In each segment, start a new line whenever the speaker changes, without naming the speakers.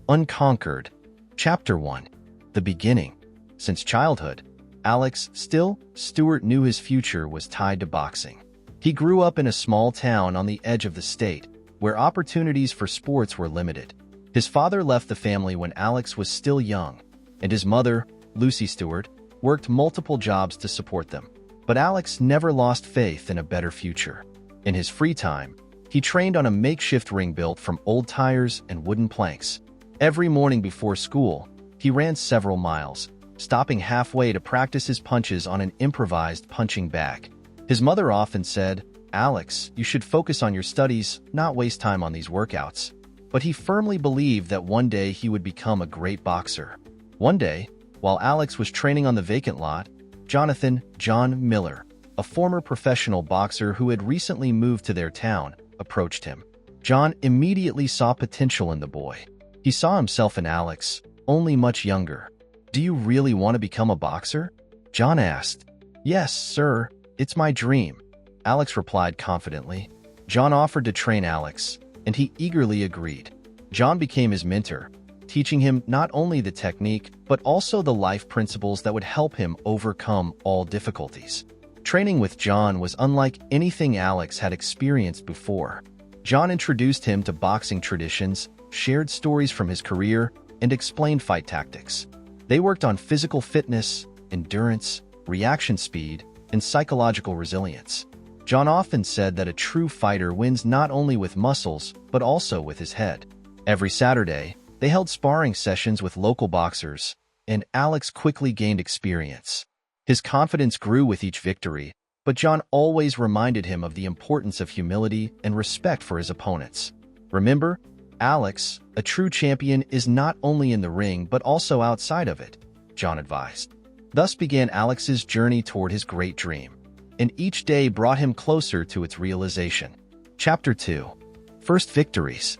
Unconquered. Chapter 1. The Beginning. Since childhood, Stewart knew his future was tied to boxing. He grew up in a small town on the edge of the state, where opportunities for sports were limited. His father left the family when Alex was still young, and his mother, Lucy Stewart, worked multiple jobs to support them. But Alex never lost faith in a better future. In his free time, he trained on a makeshift ring built from old tires and wooden planks. Every morning before school, he ran several miles, stopping halfway to practice his punches on an improvised punching bag. His mother often said, "Alex, you should focus on your studies, not waste time on these workouts." But he firmly believed that one day he would become a great boxer. One day, while Alex was training on the vacant lot, John Miller, a former professional boxer who had recently moved to their town, approached him. John immediately saw potential in the boy. He saw himself in Alex, only much younger. "Do you really want to become a boxer?" John asked. "Yes, sir, it's my dream," Alex replied confidently. John offered to train Alex, and he eagerly agreed. John became his mentor, teaching him not only the technique, but also the life principles that would help him overcome all difficulties. Training with John was unlike anything Alex had experienced before. John introduced him to boxing traditions, shared stories from his career, and explained fight tactics. They worked on physical fitness, endurance, reaction speed, and psychological resilience. John often said that a true fighter wins not only with muscles, but also with his head. Every Saturday, they held sparring sessions with local boxers, and Alex quickly gained experience. His confidence grew with each victory, but John always reminded him of the importance of humility and respect for his opponents. "Remember, Alex, a true champion is not only in the ring but also outside of it," John advised. Thus began Alex's journey toward his great dream, and each day brought him closer to its realization. Chapter 2. First Victories.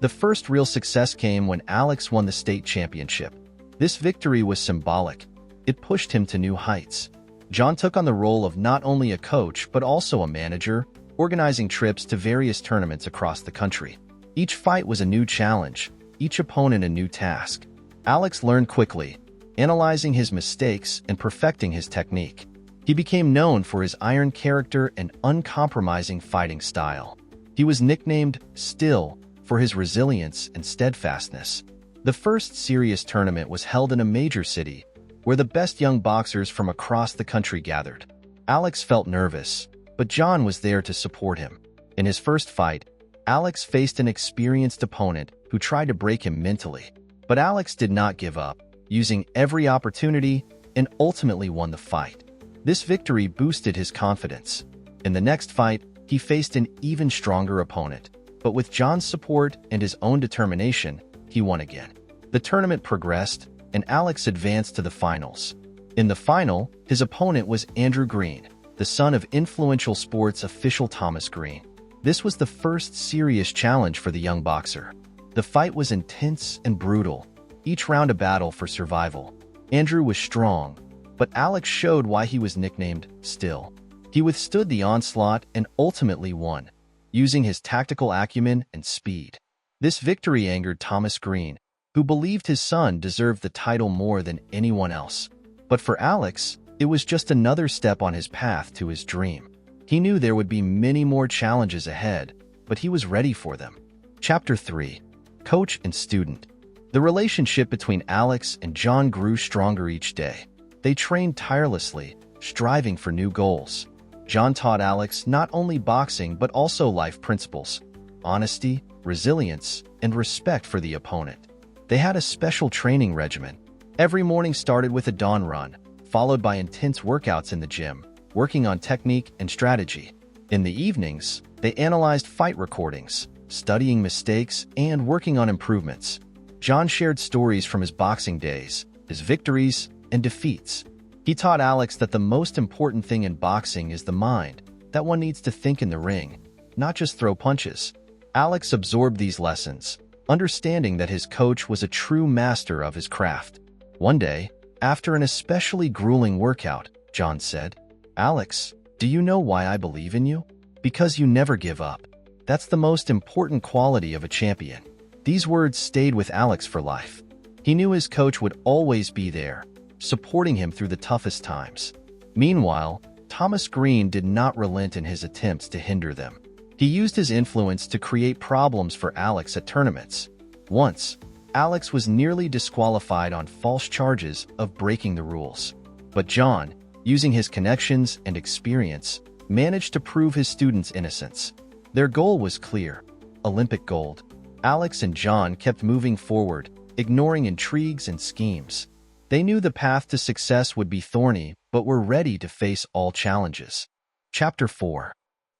The first real success came when Alex won the state championship. This victory was symbolic. It pushed him to new heights. John took on the role of not only a coach but also a manager, organizing trips to various tournaments across the country. Each fight was a new challenge, each opponent a new task. Alex learned quickly, analyzing his mistakes and perfecting his technique. He became known for his iron character and uncompromising fighting style. He was nicknamed Still for his resilience and steadfastness. The first serious tournament was held in a major city, where the best young boxers from across the country gathered. Alex felt nervous, but John was there to support him. In his first fight, Alex faced an experienced opponent who tried to break him mentally. But Alex did not give up, using every opportunity, and ultimately won the fight. This victory boosted his confidence. In the next fight, he faced an even stronger opponent, but with John's support and his own determination, he won again. The tournament progressed, and Alex advanced to the finals. In the final, his opponent was Andrew Green, the son of influential sports official Thomas Green. This was the first serious challenge for the young boxer. The fight was intense and brutal, each round a battle for survival. Andrew was strong, but Alex showed why he was nicknamed Still. He withstood the onslaught and ultimately won, using his tactical acumen and speed. This victory angered Thomas Green, who believed his son deserved the title more than anyone else. But for Alex, it was just another step on his path to his dream. He knew there would be many more challenges ahead, but he was ready for them. Chapter 3. Coach and Student. The relationship between Alex and John grew stronger each day. They trained tirelessly, striving for new goals. John taught Alex not only boxing but also life principles, honesty, resilience, and respect for the opponent. They had a special training regimen. Every morning started with a dawn run, followed by intense workouts in the gym, working on technique and strategy. In the evenings, they analyzed fight recordings, studying mistakes, and working on improvements. John shared stories from his boxing days, his victories, and defeats. He taught Alex that the most important thing in boxing is the mind, that one needs to think in the ring, not just throw punches. Alex absorbed these lessons, understanding that his coach was a true master of his craft. One day, after an especially grueling workout, John said, "Alex, do you know why I believe in you? Because you never give up. That's the most important quality of a champion." These words stayed with Alex for life. He knew his coach would always be there, supporting him through the toughest times. Meanwhile, Thomas Green did not relent in his attempts to hinder them. He used his influence to create problems for Alex at tournaments. Once, Alex was nearly disqualified on false charges of breaking the rules. But John, using his connections and experience, managed to prove his students' innocence. Their goal was clear: Olympic gold. Alex and John kept moving forward, ignoring intrigues and schemes. They knew the path to success would be thorny, but were ready to face all challenges. Chapter 4.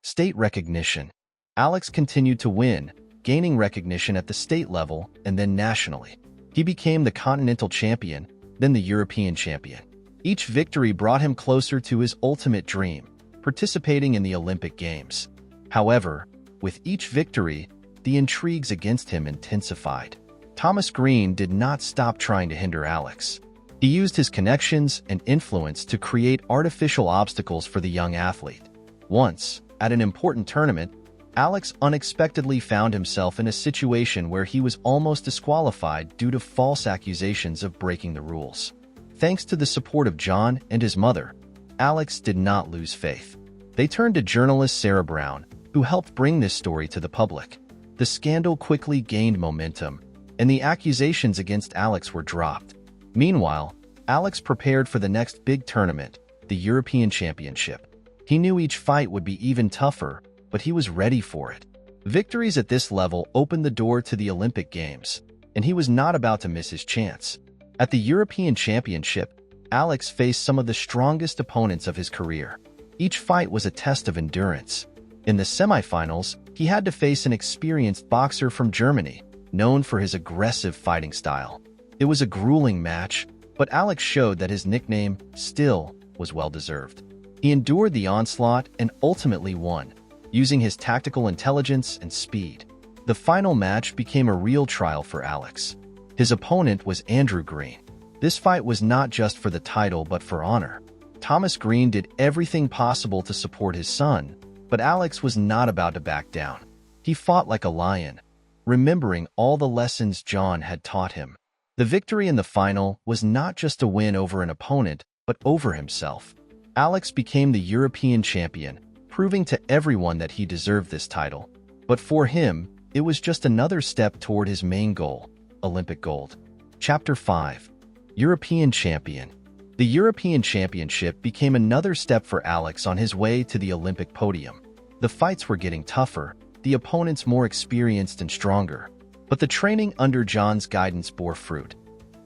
State recognition. Alex continued to win, gaining recognition at the state level and then nationally. He became the Continental Champion, then the European Champion. Each victory brought him closer to his ultimate dream: participating in the Olympic Games. However, with each victory, the intrigues against him intensified. Thomas Green did not stop trying to hinder Alex. He used his connections and influence to create artificial obstacles for the young athlete. Once, at an important tournament, Alex unexpectedly found himself in a situation where he was almost disqualified due to false accusations of breaking the rules. Thanks to the support of John and his mother, Alex did not lose faith. They turned to journalist Sarah Brown, who helped bring this story to the public. The scandal quickly gained momentum, and the accusations against Alex were dropped. Meanwhile, Alex prepared for the next big tournament, the European Championship. He knew each fight would be even tougher, but he was ready for it. Victories at this level opened the door to the Olympic Games, and he was not about to miss his chance. At the European Championship, Alex faced some of the strongest opponents of his career. Each fight was a test of endurance. In the semifinals, he had to face an experienced boxer from Germany, known for his aggressive fighting style. It was a grueling match, but Alex showed that his nickname, Still, was well-deserved. He endured the onslaught and ultimately won, using his tactical intelligence and speed. The final match became a real trial for Alex. His opponent was Andrew Green. This fight was not just for the title but for honor. Thomas Green did everything possible to support his son, but Alex was not about to back down. He fought like a lion, remembering all the lessons John had taught him. The victory in the final was not just a win over an opponent, but over himself. Alex became the European champion, proving to everyone that he deserved this title. But for him, it was just another step toward his main goal: Olympic gold. Chapter 5. European Champion. The European Championship became another step for Alex on his way to the Olympic podium. The fights were getting tougher, the opponents more experienced and stronger. But the training under John's guidance bore fruit.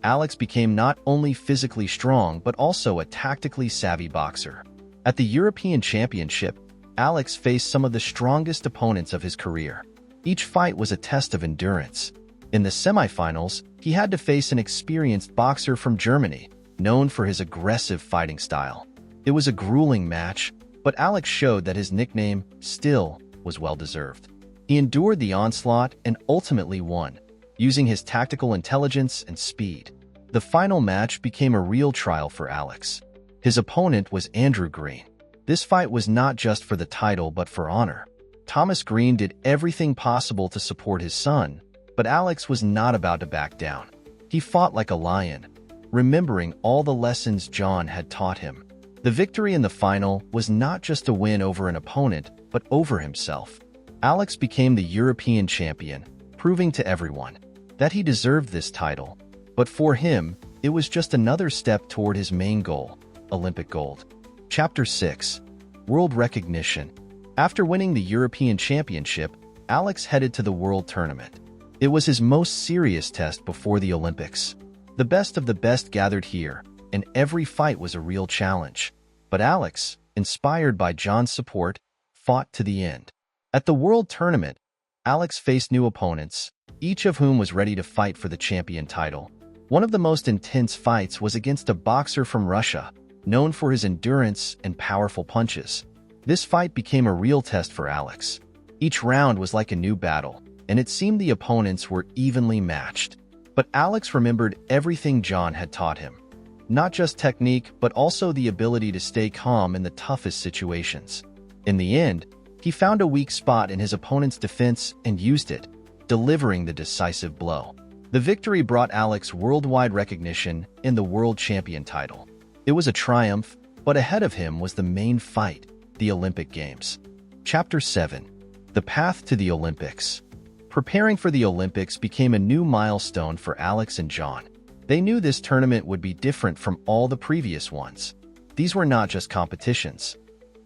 Alex became not only physically strong but also a tactically savvy boxer. At the European Championship, Alex faced some of the strongest opponents of his career. Each fight was a test of endurance. In the semifinals, he had to face an experienced boxer from Germany, known for his aggressive fighting style. It was a grueling match, but Alex showed that his nickname, Still, was well-deserved. He endured the onslaught and ultimately won, using his tactical intelligence and speed. The final match became a real trial for Alex. His opponent was Andrew Green. This fight was not just for the title but for honor. Thomas Green did everything possible to support his son, but Alex was not about to back down. He fought like a lion, remembering all the lessons John had taught him. The victory in the final was not just a win over an opponent, but over himself. Alex became the European champion, proving to everyone that he deserved this title. But for him, it was just another step toward his main goal: Olympic gold. Chapter 6. World Recognition. After winning the European Championship, Alex headed to the World Tournament. It was his most serious test before the Olympics. The best of the best gathered here, and every fight was a real challenge. But Alex, inspired by John's support, fought to the end. At the World Tournament, Alex faced new opponents, each of whom was ready to fight for the champion title. One of the most intense fights was against a boxer from Russia, known for his endurance and powerful punches. This fight became a real test for Alex. Each round was like a new battle, and it seemed the opponents were evenly matched. But Alex remembered everything John had taught him. Not just technique, but also the ability to stay calm in the toughest situations. In the end, he found a weak spot in his opponent's defense and used it, delivering the decisive blow. The victory brought Alex worldwide recognition in the world champion title. It was a triumph, but ahead of him was the main fight, the Olympic Games. Chapter 7. The Path to the Olympics. Preparing for the Olympics became a new milestone for Alex and John. They knew this tournament would be different from all the previous ones. These were not just competitions.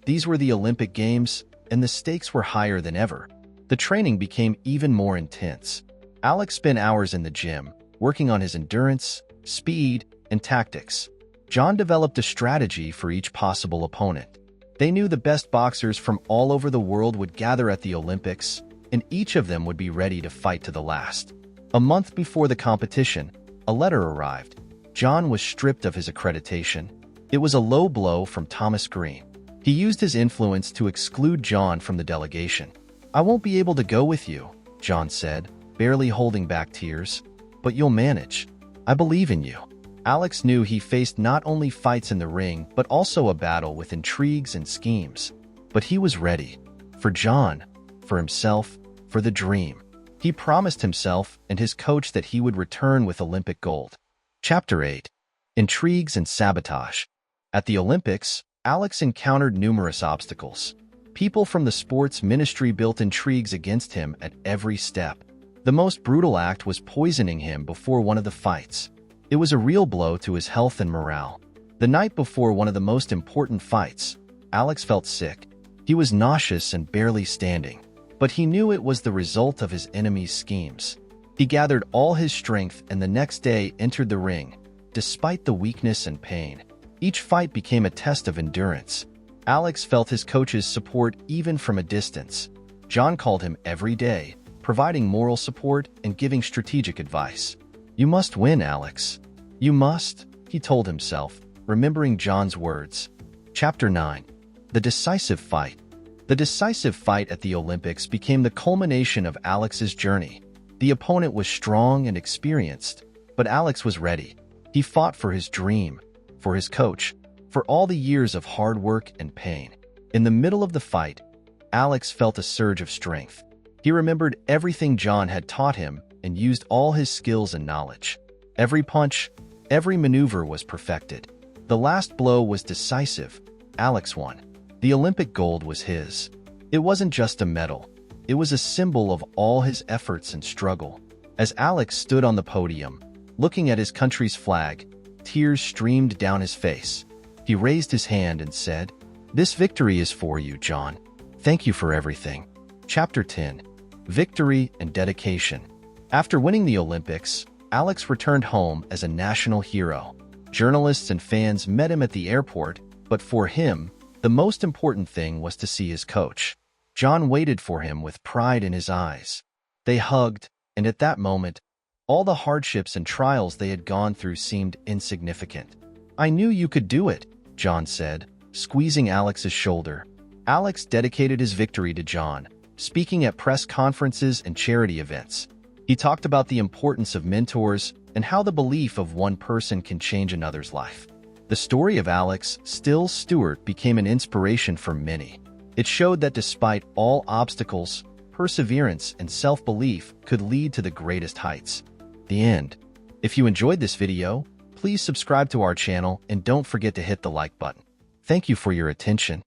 These were the Olympic Games, and the stakes were higher than ever. The training became even more intense. Alex spent hours in the gym, working on his endurance, speed, and tactics. John developed a strategy for each possible opponent. They knew the best boxers from all over the world would gather at the Olympics, and each of them would be ready to fight to the last. A month before the competition, a letter arrived. John was stripped of his accreditation. It was a low blow from Thomas Green. He used his influence to exclude John from the delegation. "I won't be able to go with you," John said, barely holding back tears. "But you'll manage. I believe in you." Alex knew he faced not only fights in the ring, but also a battle with intrigues and schemes. But he was ready. For John, for himself, for the dream. He promised himself and his coach that he would return with Olympic gold. Chapter 8. Intrigues and Sabotage. At the Olympics, Alex encountered numerous obstacles. People from the sports ministry built intrigues against him at every step. The most brutal act was poisoning him before one of the fights. It was a real blow to his health and morale. The night before one of the most important fights, Alex felt sick. He was nauseous and barely standing. But he knew it was the result of his enemy's schemes. He gathered all his strength and the next day entered the ring, despite the weakness and pain. Each fight became a test of endurance. Alex felt his coach's support even from a distance. John called him every day, providing moral support and giving strategic advice. "You must win, Alex. You must," he told himself, remembering John's words. Chapter 9. The Decisive Fight. The decisive fight at the Olympics became the culmination of Alex's journey. The opponent was strong and experienced, but Alex was ready. He fought for his dream, for his coach, for all the years of hard work and pain. In the middle of the fight, Alex felt a surge of strength. He remembered everything John had taught him and used all his skills and knowledge. Every punch, every maneuver was perfected. The last blow was decisive. Alex won. The Olympic gold was his. It wasn't just a medal. It was a symbol of all his efforts and struggle. As Alex stood on the podium, looking at his country's flag, tears streamed down his face. He raised his hand and said, "This victory is for you, John. Thank you for everything." Chapter 10. Victory and Dedication. After winning the Olympics, Alex returned home as a national hero. Journalists and fans met him at the airport, but for him, the most important thing was to see his coach. John waited for him with pride in his eyes. They hugged, and at that moment, all the hardships and trials they had gone through seemed insignificant. "I knew you could do it," John said, squeezing Alex's shoulder. Alex dedicated his victory to John, speaking at press conferences and charity events. He talked about the importance of mentors and how the belief of one person can change another's life. The story of Alex Stewart became an inspiration for many. It showed that despite all obstacles, perseverance and self-belief could lead to the greatest heights. The end. If you enjoyed this video, please subscribe to our channel and don't forget to hit the like button. Thank you for your attention.